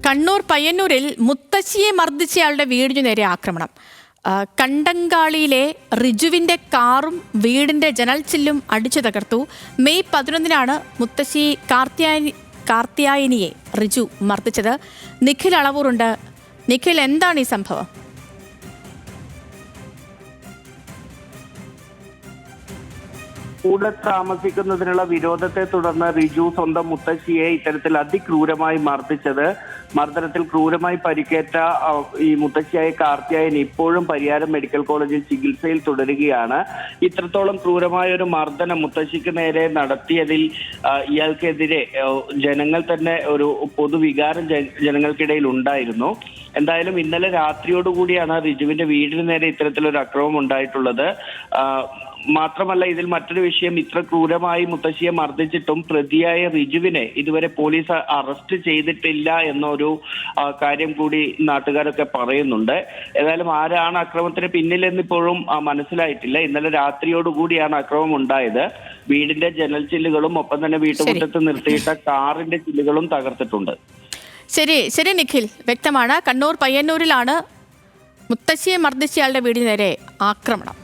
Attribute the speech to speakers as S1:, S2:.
S1: കണ്ണൂർ പയ്യന്നൂരിൽ മുത്തശ്ശിയെ മർദ്ദിച്ചയാളുടെ വീടിനു നേരെ ആക്രമണം. കണ്ടങ്കാളിയിലെ റിജുവിന്റെ കാറും വീടിന്റെ ജനൽച്ചില്ലും അടിച്ചു തകർത്തു. മെയ് 11-നാണ് മുത്തശ്ശി കാർത്തിയായനിയെ റിജു മർദ്ദിച്ചത്. നിഖിൽ അളവൂറുണ്ട്. നിഖിൽ, എന്താണ് ഈ സംഭവം?
S2: കൂടെ താമസിക്കുന്നതിനുള്ള വിരോധത്തെ തുടർന്ന് റിജു സ്വന്തം മുത്തശ്ശിയെ ഇത്തരത്തിൽ അതിക്രൂരമായി മർദ്ദിച്ചത്. മർദ്ദനത്തിൽ ക്രൂരമായി പരിക്കേറ്റ ഈ മുത്തശ്ശിയായ കാർത്തിയായനി ഇപ്പോഴും പരിയാരം മെഡിക്കൽ കോളേജിൽ ചികിത്സയിൽ തുടരുകയാണ്. ഇത്രത്തോളം ക്രൂരമായ ഒരു മർദ്ദനം മുത്തശ്ശിക്ക് നേരെ നടത്തിയതിൽ ഇയാൾക്കെതിരെ ജനങ്ങൾ തന്നെ ഒരു പൊതുവികാരം ജനങ്ങൾക്കിടയിൽ ഉണ്ടായിരുന്നു. എന്തായാലും ഇന്നലെ രാത്രിയോടുകൂടിയാണ് റിജുവിന്റെ വീടിന് നേരെ ഇത്തരത്തിലൊരു അക്രമം ഉണ്ടായിട്ടുള്ളത്. മാത്രമല്ല, ഇതിൽ മറ്റൊരു വിഷയം, ഇത്ര ക്രൂരമായി മുത്തശ്ശിയെ മർദ്ദിച്ചിട്ടും പ്രതിയായ റിജുവിനെ ഇതുവരെ പോലീസ് അറസ്റ്റ് ചെയ്തിട്ടില്ല എന്നൊരു കാര്യം കൂടി നാട്ടുകാരൊക്കെ പറയുന്നുണ്ട്. ഏതായാലും ആരാണ് അക്രമത്തിന് പിന്നിലെന്നിപ്പോഴും മനസ്സിലായിട്ടില്ല. ഇന്നലെ രാത്രിയോടുകൂടിയാണ് അക്രമം ഉണ്ടായത്. വീടിന്റെ ജനൽ ചില്ലുകളും ഒപ്പം തന്നെ വീട്ടുമുറ്റത്ത് നിർത്തിയിട്ട കാറിന്റെ ചില്ലുകളും തകർത്തിട്ടുണ്ട്.
S1: ശരി നിഖിൽ, വ്യക്തമാണ്. കണ്ണൂർ പയ്യന്നൂരിലാണ് മുത്തശ്ശിയെ മർദ്ദിച്ചയാളുടെ വീടിന് നേരെ ആക്രമണം.